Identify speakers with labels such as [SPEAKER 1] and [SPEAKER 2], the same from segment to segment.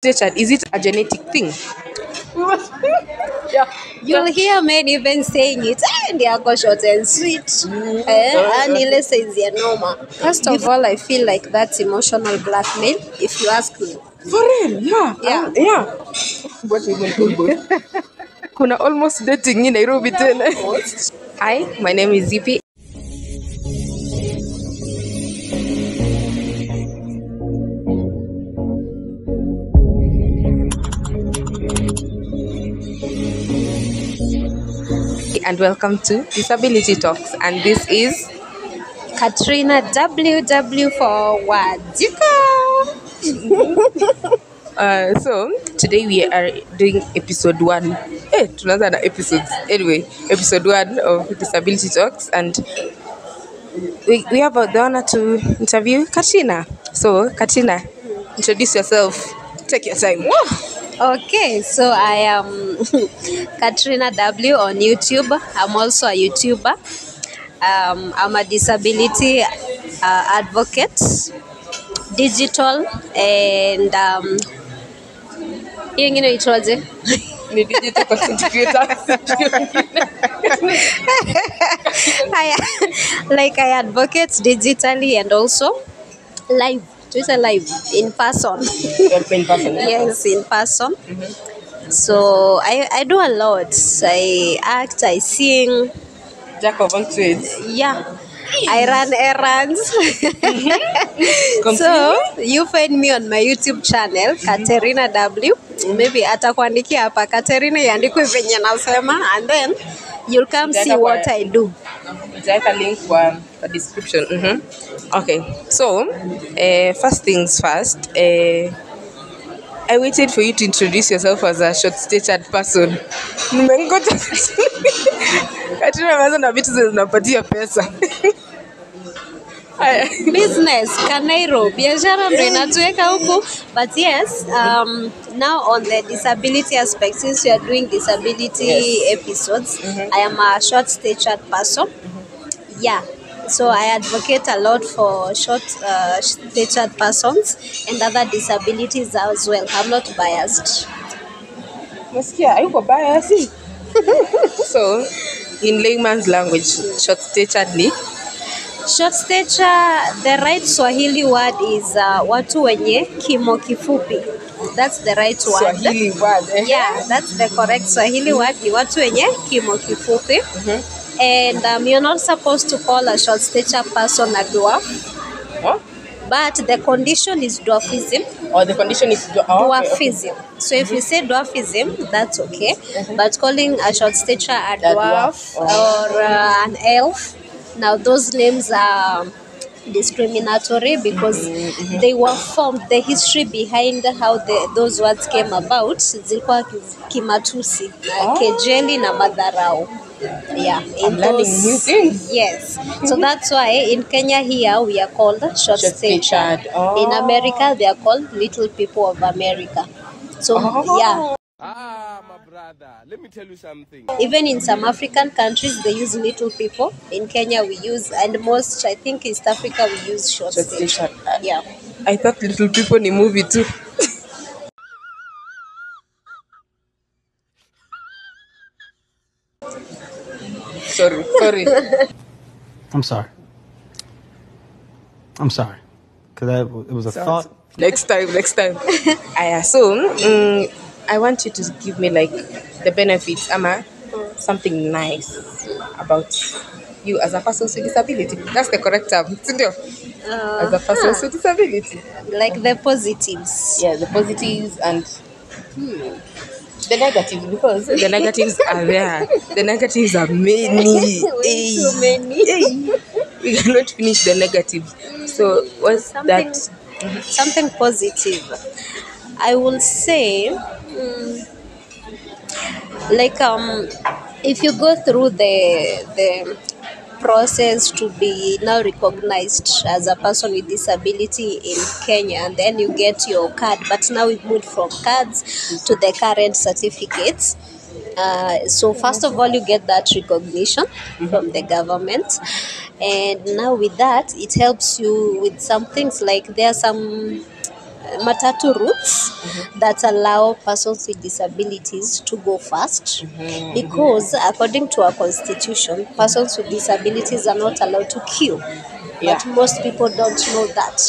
[SPEAKER 1] Stature, is it a genetic thing? Yeah.
[SPEAKER 2] You'll hear men even saying it. They are short and sweet. And ile says yeah, normal. First of all, I feel like that's emotional blackmail, if you ask me.
[SPEAKER 1] For real, yeah.
[SPEAKER 2] Yeah.
[SPEAKER 1] Yeah. What even almost? Kuna almost dating in Nairobi tena. Hi, my name is Zippy. And welcome to Disability Talks, and this is
[SPEAKER 2] Katrina WW for Wajiko.
[SPEAKER 1] So today we are doing episode 1. Tunaanza na episodes. Anyway, episode 1 of Disability Talks, and we have the honor to interview Katrina. So Katrina, introduce yourself. Take your time.
[SPEAKER 2] Okay, so I am Katrina W on YouTube. I'm also a YouTuber. I'm a disability advocate, digital, and hiyo ingine itwaje?
[SPEAKER 1] Ni digital content creator.
[SPEAKER 2] I advocate digitally and also live. Twitter live in person.
[SPEAKER 1] In person.
[SPEAKER 2] Yes, in person. So I do a lot. I act, I sing.
[SPEAKER 1] Jack of all trades.
[SPEAKER 2] Yeah, I run errands. So you find me on my YouTube channel, Katerina W. Maybe atakuandikia hapa Katerina iandikwe venye nasema, and then you'll come see what I do.
[SPEAKER 1] Nitaweka link kwa description. Okay, so first things first, I waited for you to introduce yourself as a short-statured person. Nimengoja Katrina ameanza na vitu zinapatia pesa.
[SPEAKER 2] Business Kanairo biashara ndo inatuweka huku, but yes, now on the disability aspect, since we are doing disability episodes, I am a short statured person. Yeah, so I advocate a lot for short statured persons and other disabilities as well. I'm not biased.
[SPEAKER 1] Masikia hayuko biased. So in layman's language, short statured ni
[SPEAKER 2] short stature, the right Swahili word is watu wenye kimo kifupi. That's the right word.
[SPEAKER 1] Swahili word.
[SPEAKER 2] Yeah, that's the correct Swahili word. Ni watu wenye kimo kifupi. And you're not supposed to call a short stature person a dwarf.
[SPEAKER 1] Huh?
[SPEAKER 2] But the condition is dwarfism.
[SPEAKER 1] Or the condition is
[SPEAKER 2] dwarfism. Okay. So if you say dwarfism, that's okay. But calling a short stature a dwarf or an elf, now those names are discriminatory because they were formed, the history behind how those words came about zilikuwa kimatusi, kejeli na madharau. Yeah,
[SPEAKER 1] I'm learning new things.
[SPEAKER 2] Yes, so that's why in Kenya here we are called short-statured. In America they are called little people of America. So yeah.
[SPEAKER 3] My brother, let me tell you something.
[SPEAKER 2] Even in some African countries, they use little people. In Kenya, we use, and most, I think, East Africa, we use short statured. Yeah.
[SPEAKER 1] I thought little people in movie too. Sorry.
[SPEAKER 4] I'm sorry. Because it was a thought.
[SPEAKER 1] Next time. So, I want you to give me like the benefits, something nice about you as a person with disability. That's the correct term, as a person with disability.
[SPEAKER 2] Like the positives.
[SPEAKER 1] Yeah, the positives and the negatives, because the negatives are there. The negatives are many.
[SPEAKER 2] Too many.
[SPEAKER 1] We cannot finish the negatives. So what's that?
[SPEAKER 2] Something positive. I will say, if you go through the process to be now recognized as a person with disability in Kenya, and then you get your card, but now we've moved from cards to the current certificates. So first of all, you get that recognition from the government, and now with that, it helps you with some things, like there are some matatu routes that allow persons with disabilities to go fast, because according to our constitution, persons with disabilities are not allowed to queue.
[SPEAKER 1] Yeah.
[SPEAKER 2] But most people don't know that.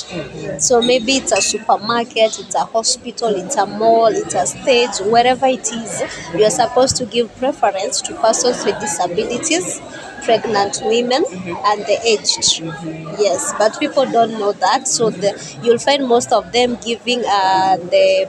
[SPEAKER 2] So maybe it's a supermarket, it's a hospital, it's a mall, it's a stage, wherever it is, you're supposed to give preference to persons with disabilities, pregnant women, and the aged. Yes, but people don't know that. So you'll find most of them giving the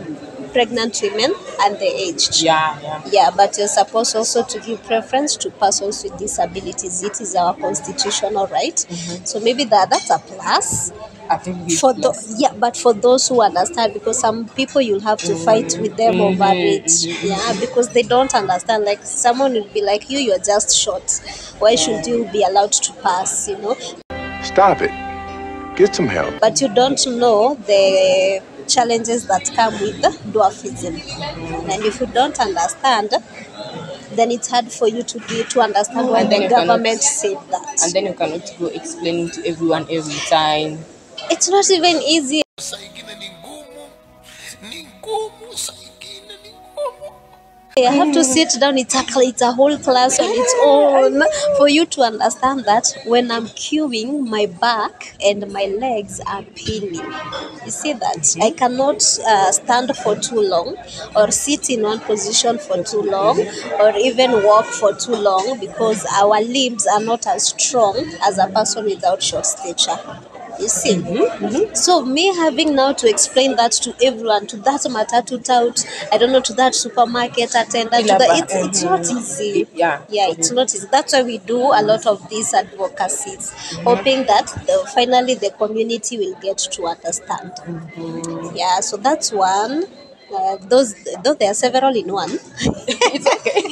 [SPEAKER 2] pregnant women and the aged. Yeah, but you're supposed also to give preference to persons with disabilities. It is our constitutional right. So maybe that's a plus.
[SPEAKER 1] I think it's
[SPEAKER 2] For
[SPEAKER 1] plus.
[SPEAKER 2] yeah, but for those who understand, because some people you'll have to fight with them over it. Yeah, because they don't understand. Like someone will be like, you're just short. Why should you be allowed to pass?
[SPEAKER 5] Stop it. Get some help.
[SPEAKER 2] But you don't know the challenges that come with dwarfism. And if you don't understand, then it's hard for you to understand why
[SPEAKER 1] And then
[SPEAKER 2] the
[SPEAKER 1] you cannot-
[SPEAKER 2] government said that.
[SPEAKER 1] And then you cannot go explain to everyone every time.
[SPEAKER 2] It's not even easy. I have to sit down. It's a whole class on its own for you to understand that when I'm queuing, my back and my legs are paining. You see that? I cannot stand for too long, or sit in one position for too long, or even walk for too long, because our limbs are not as strong as a person without short stature. You see? So me having now to explain that to everyone, to that matatu tout, I don't know, to that supermarket attendant, to that, it's not easy.
[SPEAKER 1] Yeah.
[SPEAKER 2] It's not easy. That's why we do a lot of these advocacies, hoping that finally the community will get to understand. Yeah, so that's one. Those though there are several in one.
[SPEAKER 1] It's okay.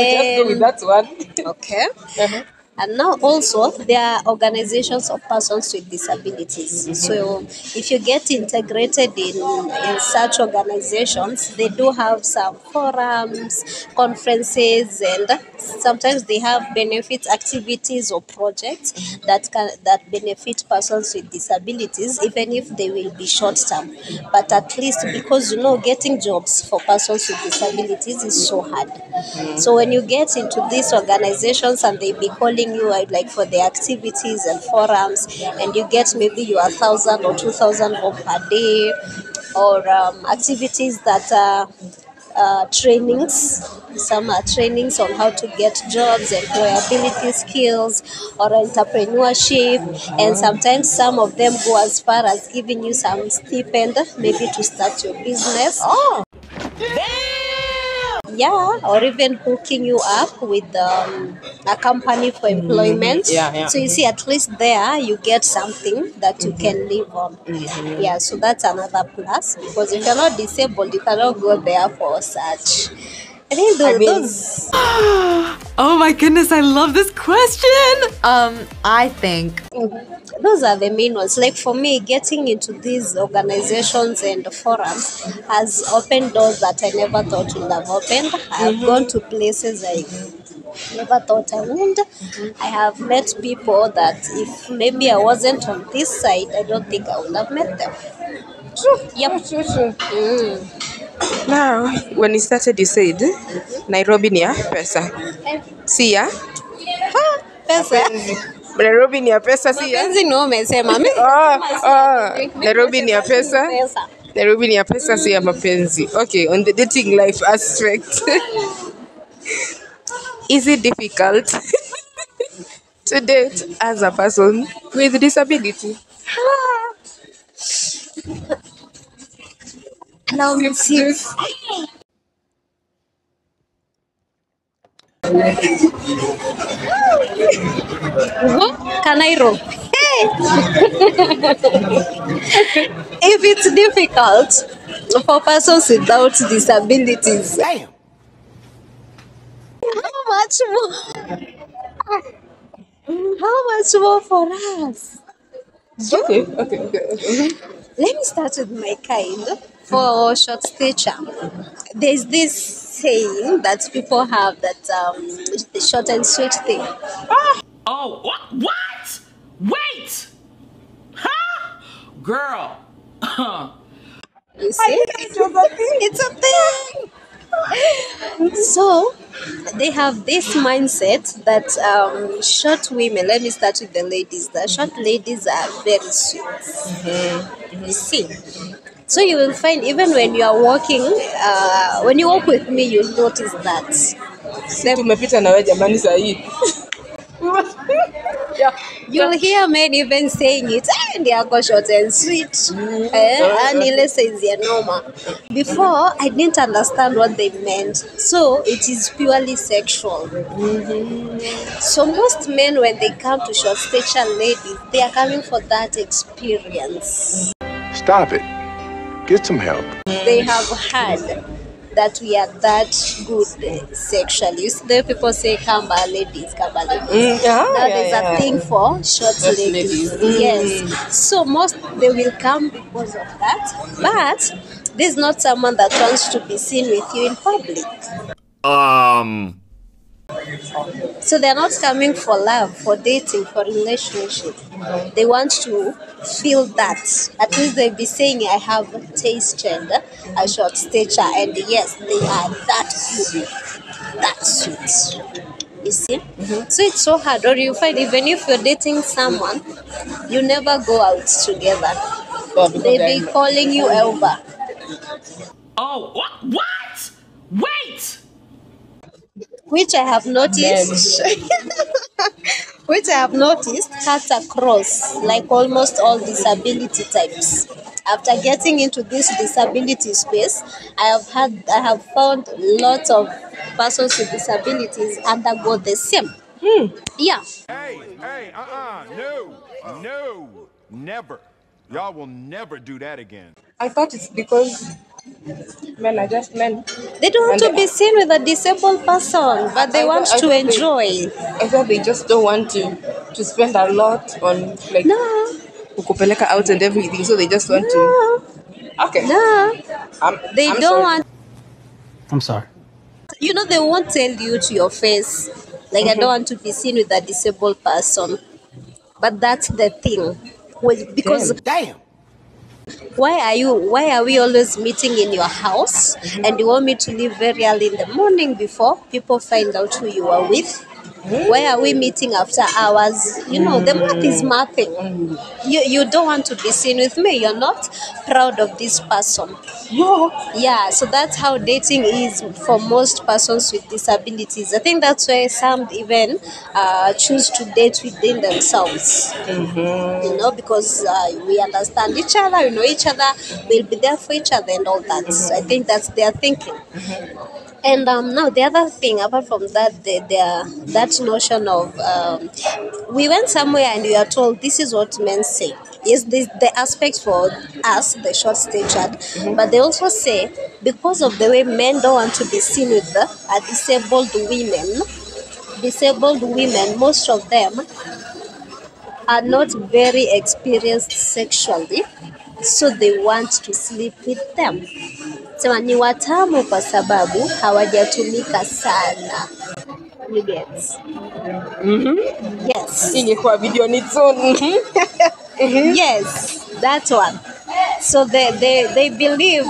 [SPEAKER 1] Just go with that one.
[SPEAKER 2] Okay. And now also there are organizations of persons with disabilities. So if you get integrated in such organizations, they do have some forums, conferences, and sometimes they have benefits activities or projects that benefit persons with disabilities, even if they will be short term. But at least, because getting jobs for persons with disabilities is so hard. So when you get into these organizations and they be calling you out like for the activities and forums, and you get maybe your 1,000 or 2,000 per day, or activities that are trainings. Some are trainings on how to get jobs, employability skills, or entrepreneurship, and sometimes some of them go as far as giving you some stipend, maybe to start your business. Yeah, or even hooking you up with a company for employment.
[SPEAKER 1] Yeah.
[SPEAKER 2] So you see, at least there you get something that you can live on. Yeah, so that's another plus, because if you're not disabled, you cannot go there for such. I think those
[SPEAKER 6] Oh my goodness, I love this question. I think
[SPEAKER 2] those are the main ones. Like for me, getting into these organizations and forums has opened doors that I never thought would have opened. I've gone to places I never thought I would. I have met people that if maybe I wasn't on this side, I don't think I would have met them. Yep.
[SPEAKER 1] True. Now, when you started, you said Nairobi ni ya pesa. Si ya?
[SPEAKER 2] Pesa.
[SPEAKER 1] Nairobi ni ya pesa, si ya?
[SPEAKER 2] Mapenzi ndio umesema.
[SPEAKER 1] Nairobi ni ya pesa. Nairobi ni ya pesa, si ya mapenzi. Okay, on the dating life aspect. Is it difficult to date as a person with disability?
[SPEAKER 2] Allow me to Can I roll? Hey! If it's difficult for persons without disabilities,
[SPEAKER 3] Damn.
[SPEAKER 2] how much more? How much more for us?
[SPEAKER 1] Okay.
[SPEAKER 2] Let me start with my kind. For short stature, there's this saying that people have that the short and sweet thing.
[SPEAKER 7] Oh, what? Wait! Huh? Girl,
[SPEAKER 2] You see?
[SPEAKER 1] It was a thing.
[SPEAKER 2] It's a thing. So they have this mindset that short women, let me start with the ladies, the short ladies are very sweet. You see? So you will find even when you are walking, when you walk with me, you'll notice that.
[SPEAKER 1] Tumepita na wewe jamani sahi. Yeah.
[SPEAKER 2] You'll hear men even saying it, they are short and sweet. And ile says yeah, normal. Before, I didn't understand what they meant. So it is purely sexual. So most men, when they come to short stature ladies, they are coming for that experience.
[SPEAKER 5] Stop it. Get some help.
[SPEAKER 2] They have heard that we are that good sexually. You see, the people say Kamba ladies, Kamba ladies. Now there's a thing for short ladies. Yes. So most they will come because of that. But this is not someone that wants to be seen with you in public. So they're not coming for love, for dating, for relationship. They want to feel that. At least they'll be saying, I have tasted a short stature, and yes, they are that good, that sweet. You see? So it's so hard. Or you find even if you're dating someone, you never go out together. They be calling you over.
[SPEAKER 7] Oh, what? Wait!
[SPEAKER 2] Which I have noticed. Which I have noticed cuts across like almost all disability types. After getting into this disability space, I have found lots of persons with disabilities undergo the same. Yeah.
[SPEAKER 8] Hey, no, never. Y'all will never do that again.
[SPEAKER 1] I thought it's because men are just men.
[SPEAKER 2] They don't want to be seen with a disabled person, but they want to enjoy.
[SPEAKER 1] I thought they just don't want to spend a lot on like kukupeleka out and everything, so they just want to. Okay.
[SPEAKER 2] No. They
[SPEAKER 1] I'm
[SPEAKER 2] don't
[SPEAKER 1] sorry.
[SPEAKER 2] want.
[SPEAKER 4] I'm sorry.
[SPEAKER 2] You know, they won't tell you to your face, like, I don't want to be seen with a disabled person. But that's the thing. Because
[SPEAKER 3] Damn.
[SPEAKER 2] why are we always meeting in your house and you want me to leave very early in the morning before people find out who you are with? Why are we meeting after hours? You know, the math is mathing. You don't want to be seen with me. You're not proud of this person. Yeah, so that's how dating is for most persons with disabilities. I think that's why some even choose to date within themselves. You know, because we understand each other, we know each other, we'll be there for each other and all that. So I think that's their thinking. And now the other thing, apart from that, that notion of we went somewhere and we are told this is what men say. Yes, this the aspect for us, the short statured, but they also say because of the way men don't want to be seen with disabled women, most of them are not very experienced sexually, so they want to sleep with them. Sema ni watamu kwa sababu hawajatumika sana. You get? Yes.
[SPEAKER 1] Ingekuwa video on its own.
[SPEAKER 2] Yes, that one. So they believe,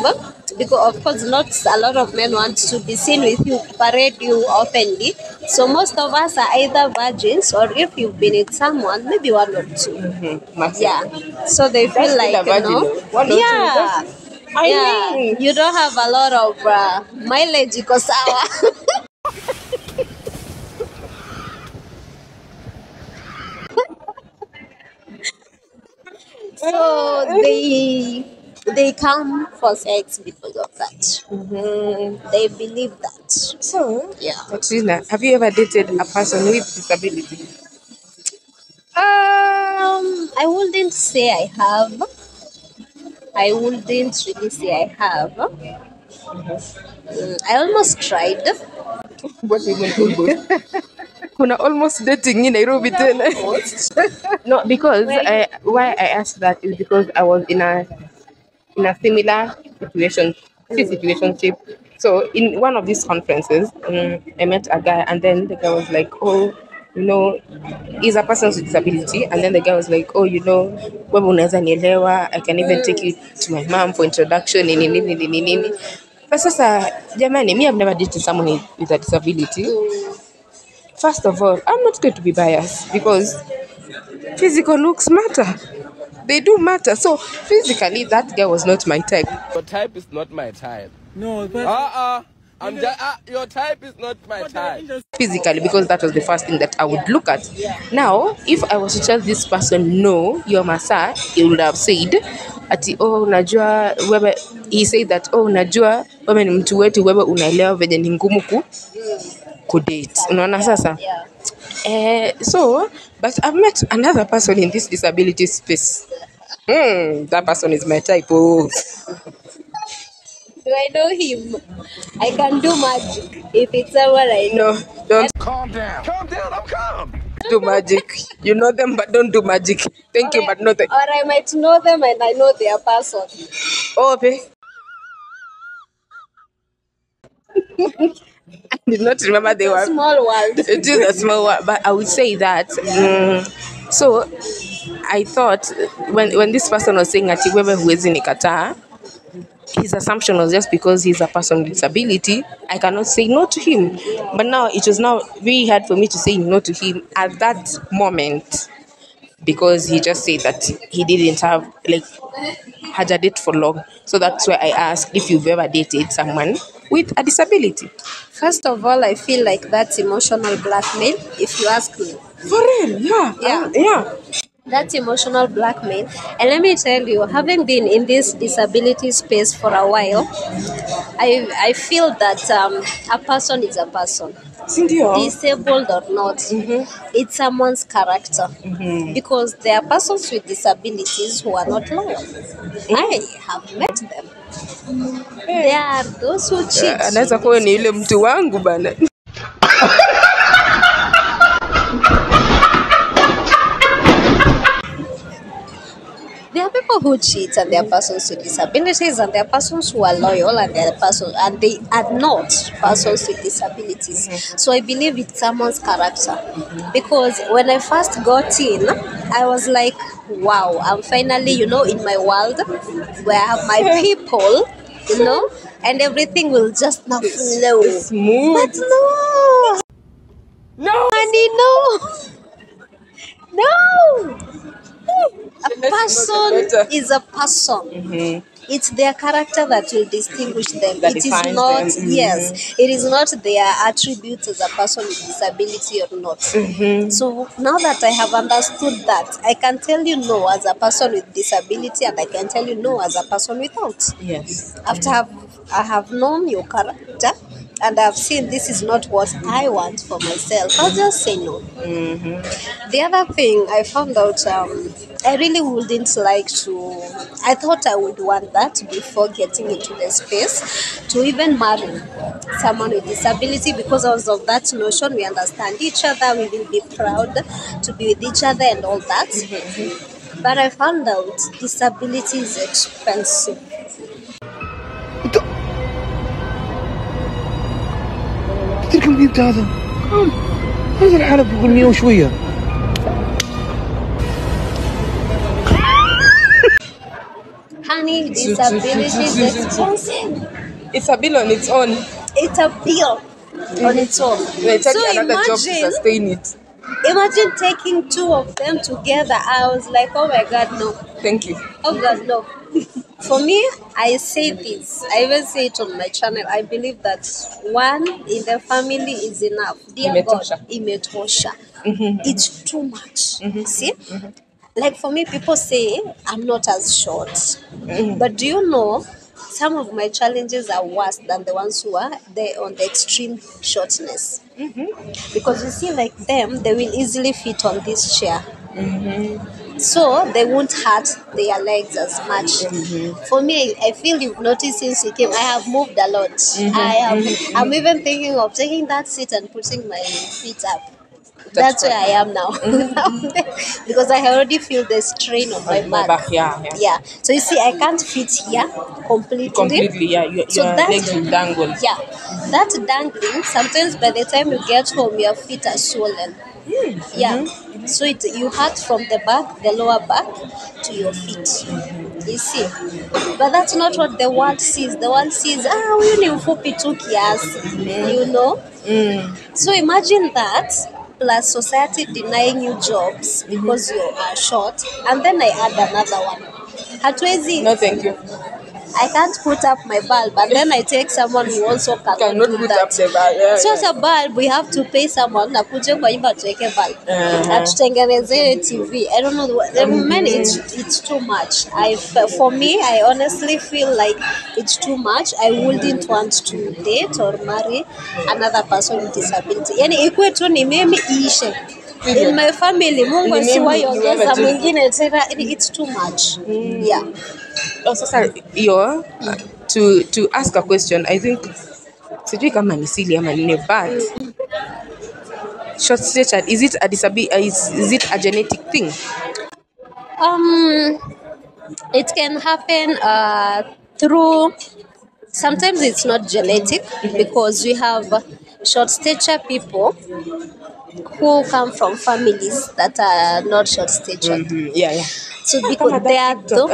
[SPEAKER 2] because of course not a lot of men want to be seen with you, parade you openly. So most of us are either virgins, or if you've been with someone, maybe one or two. Yeah. So they feel like, you know, yeah. I mean, you don't have a lot of mileage, because so they come for sex because of that. They believe that.
[SPEAKER 1] So,
[SPEAKER 2] Yeah.
[SPEAKER 1] Katrina, have you ever dated a person with disability?
[SPEAKER 2] I wouldn't say I have. I wouldn't really say I have. I almost tried.
[SPEAKER 1] What even almost? Kuna almost dating in Nairobi tena. No, because why I asked that is because I was in a similar situationship. So in one of these conferences, I met a guy, and then the guy was like, "Oh, you know, he's a person with disability. And then the guy was like, oh, you know, wewe unaweza nielewa, I can even take you to my mom for introduction, nini, nini, nini, nini. But sasa, jamani, me, I've never dated someone with a disability. First of all, I'm not going to be biased because physical looks matter. They do matter. So physically, that guy was not my type.
[SPEAKER 3] Your type is not my type.
[SPEAKER 9] No, but
[SPEAKER 3] I'm just your type is not my type.
[SPEAKER 1] Physically, because that was the first thing that I would look at. Now, if I was to tell this person, no, you're my sir, he would have said, ati, oh, najua, wewe, he said that, oh, najua, wewe ni mtu wetu, wewe unaelewa venye ni ngumu kudate. Unaona sasa? So, but I've met another person in this disability space. That person is my type. Oh.
[SPEAKER 2] Do I know him? I can do magic if it's someone I know.
[SPEAKER 1] No, don't
[SPEAKER 8] Calm down. Calm down. I'm calm.
[SPEAKER 1] do magic. You know them, but don't do magic. Thank you, but not the.
[SPEAKER 2] Or I might know them and I know their person.
[SPEAKER 1] Oh, okay. I did not remember they were.
[SPEAKER 2] Small world.
[SPEAKER 1] It is a small one, but I would say that. So, I thought when this person was saying ati wewe huwezi nikataa, his assumption was just because he's a person with disability, I cannot say no to him. But now it was now very hard for me to say no to him at that moment because he just said that he didn't have had a date for long. So that's why I asked if you've ever dated someone with a disability.
[SPEAKER 2] First of all, I feel like that's emotional blackmail, if you ask me.
[SPEAKER 1] For real, yeah. Yeah.
[SPEAKER 2] That's emotional blackmail. And let me tell you, having been in this disability space for a while, I feel that a person is a person. Disabled or not, it's someone's character. Because there are persons with disabilities who are not loyal. I have met them. There are those who cheat.
[SPEAKER 1] Anaweza kuwa ni yule mtu wangu bana.
[SPEAKER 2] There are people who cheat and there are persons with disabilities and there are persons who are loyal and there are persons and they are not persons with disabilities. So I believe it's someone's character. Because when I first got in, I was like, wow, I'm finally, in my world where I have my people, and everything will just now flow.
[SPEAKER 1] Smooth.
[SPEAKER 2] But no.
[SPEAKER 1] No.
[SPEAKER 2] Honey, no. No. A person is a person. It's their character that will distinguish them.
[SPEAKER 1] That
[SPEAKER 2] it is
[SPEAKER 1] defines
[SPEAKER 2] not,
[SPEAKER 1] them.
[SPEAKER 2] yes, it is not their attributes as a person with disability or not. So now that I have understood that, I can tell you no as a person with disability and I can tell you no as a person without.
[SPEAKER 1] Yes.
[SPEAKER 2] After I have known your character and I've seen this is not what I want for myself, I'll just say no. The other thing I found out, I really wouldn't like to, I thought I would want that before getting into the space to even marry someone with disability because of that notion, we understand each other, we will be proud to be with each other and all that. But I found out disability is expensive.
[SPEAKER 9] قلت لكم جبت هذا هذا الحلب يقول 100 وشويه.
[SPEAKER 2] Honey, disability is expensive.
[SPEAKER 1] It's a bill on its own.
[SPEAKER 2] It's a bill on its own.
[SPEAKER 1] They take another job to sustain it.
[SPEAKER 2] Imagine taking two of them together. I was like, oh my God, no.
[SPEAKER 1] Thank you.
[SPEAKER 2] Oh God, no. For me, I say this. I even say it on my channel. I believe that one in the family is enough. Dear
[SPEAKER 1] Imetosha.
[SPEAKER 2] God, imetosha. It's too much. See? Like for me, people say I'm not as short. But do you know, some of my challenges are worse than the ones who are there on the extreme shortness. Because you see, like them, they will easily fit on this chair. So they won't hurt their legs as much. For me, I feel you've noticed since you came, I have moved a lot. I'm even thinking of taking that seat and putting my feet up. That's where I am now. Because I already feel the strain on my back. Yeah. So you see, I can't fit here completely.
[SPEAKER 1] Completely, yeah. Your legs will dangle.
[SPEAKER 2] Yeah. That dangling, sometimes by the time you get home, your feet are swollen. Yeah. So you hurt from the back, the lower back, to your feet. You see, but that's not what the world sees. The world sees, huyu ni mfupi tu kiasi, you know. So imagine that, plus society denying you jobs because you are short, and then I add another one. Hatuwezi.
[SPEAKER 1] No, thank you.
[SPEAKER 2] I can't put up my bulb, and then I take someone who also cannot do
[SPEAKER 1] put
[SPEAKER 2] that.
[SPEAKER 1] up the bulb. Yeah,
[SPEAKER 2] So as a bulb, we have to pay someone akuje kwa nyumba tuweke bulb. Atutengenezee TV. I don't know. The moment it's too much. For me, I honestly feel like it's too much. I wouldn't want to date or marry another person with disability. Yani ikuwe tu ni mimi iishe. In my family, Mungu asiwaiongeza mwingine tena. It's too much. Yeah.
[SPEAKER 1] Also, sorry, to ask a question, I think sijui kama ni silly ama nini, but short stature, is it a disability? Is it a genetic thing?
[SPEAKER 2] It can happen through. Sometimes it's not genetic because we have short stature people who come from families that are not short stature.
[SPEAKER 1] Yeah.
[SPEAKER 2] So because they are though.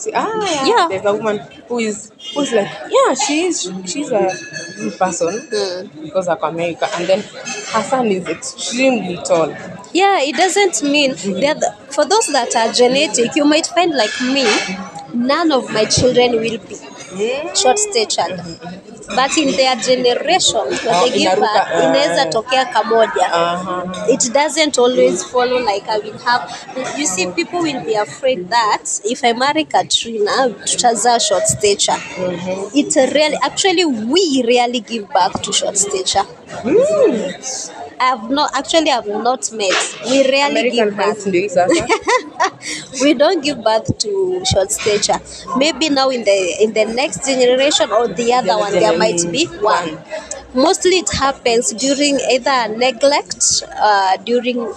[SPEAKER 2] Yeah.
[SPEAKER 1] There's a woman who's like, she's a good person because of America, and then her son is extremely tall.
[SPEAKER 2] Yeah, it doesn't mean for those that are genetic, you might find like me, none of my children will be short statured. But in their generation, when they give birth, inaweza tokea kamoja. It doesn't always follow like I will have. You see, people will be afraid that if I marry Katrina, tutazaa short stature. It's actually, we rarely give birth to short stature. I've not met. We rarely give birth. We don't give birth to short stature. Maybe now in the next generation or the other one, there might be one. Mostly it happens during either neglect, during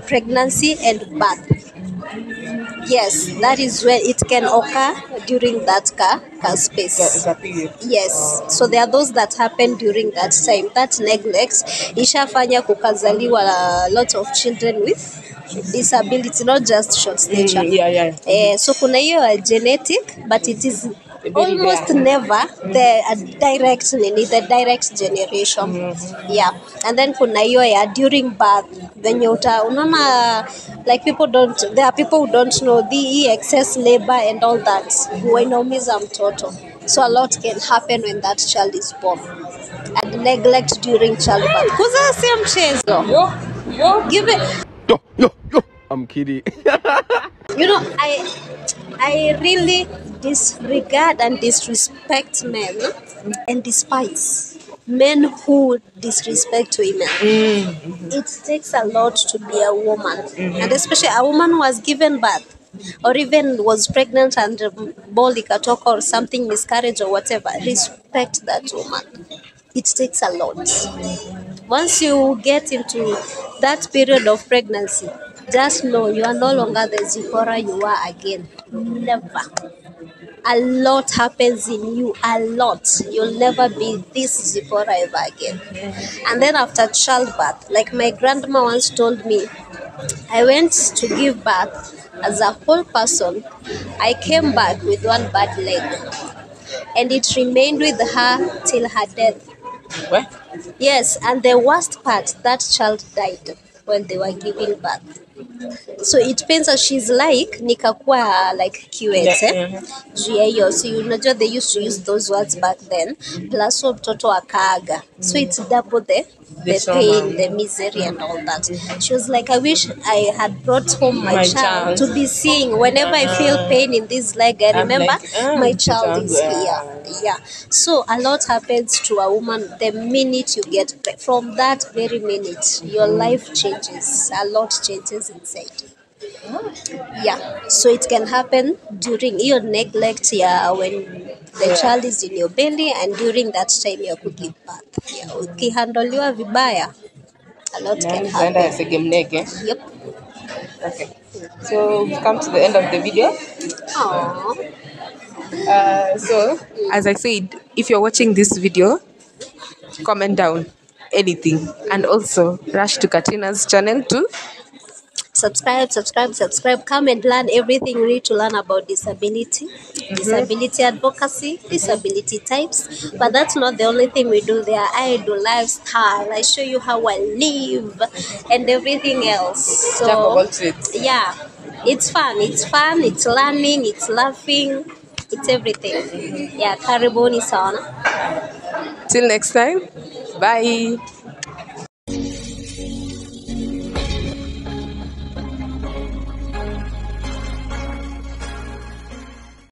[SPEAKER 2] pregnancy and birth. Yes, that is where it can occur during that space. Yes, so there are those that happen during that time. That neglect ishafanya kukazaliwa a lot of children with disability, not just short stature. So kuna hiyo genetic, but it is almost never the direct generation. Yeah, and then kuna hiyo during birth, venye unaona like there are people who don't know the excess labor and all that, inaumiza mtoto. So a lot can happen when that child is born, and neglect during childbirth. Kuza si mchezo. Yo, give it.
[SPEAKER 3] Yo. I'm kidding.
[SPEAKER 2] You know, I really disregard and disrespect men and despise men who disrespect women. It takes a lot to be a woman, and especially a woman who has given birth or even was pregnant and ball ikatoka or something, miscarriage or whatever. Respect that woman. It takes a lot. Once you get into that period of pregnancy, just know you are no longer the Zipporah you are again. Never. A lot happens in you, a lot. You'll never be this Zipporah ever again. And then after childbirth, like my grandma once told me, I went to give birth as a whole person. I came back with one bad leg, and it remained with her till her death.
[SPEAKER 1] What?
[SPEAKER 2] Yes, and the worst part, that child died when they were giving birth. So it pains her. She's like nikakuwa like kiwete juu ya hiyo. So unajua they used to use those words back then, plus mtoto akaaga, so it's double the pain, the misery and all that. She was like, I wish I had brought home my child to be seeing. Whenever I feel pain in this leg, I remember my child is here. Yeah. So a lot happens to a woman the minute you get from that very minute. Your life changes. A lot changes inside. Yeah, so it can happen during your neglect, when the child is in your belly, and during that time you could give birth. Yeah, ukihandoliwa vibaya, a lot can happen. Yep.
[SPEAKER 1] Okay, so we've come to the end of the video. So as I said, if you're watching this video, comment down anything. And also rush to Katina's channel too.
[SPEAKER 2] Subscribe. Come and learn everything you need to learn about disability, disability advocacy, disability types. But that's not the only thing we do there. I do lifestyle. I show you how I live and everything else.
[SPEAKER 1] Talk
[SPEAKER 2] So
[SPEAKER 1] about it.
[SPEAKER 2] yeah, it's fun. It's learning. It's laughing. It's everything. Yeah, karibuni sana.
[SPEAKER 1] Till next time. Bye.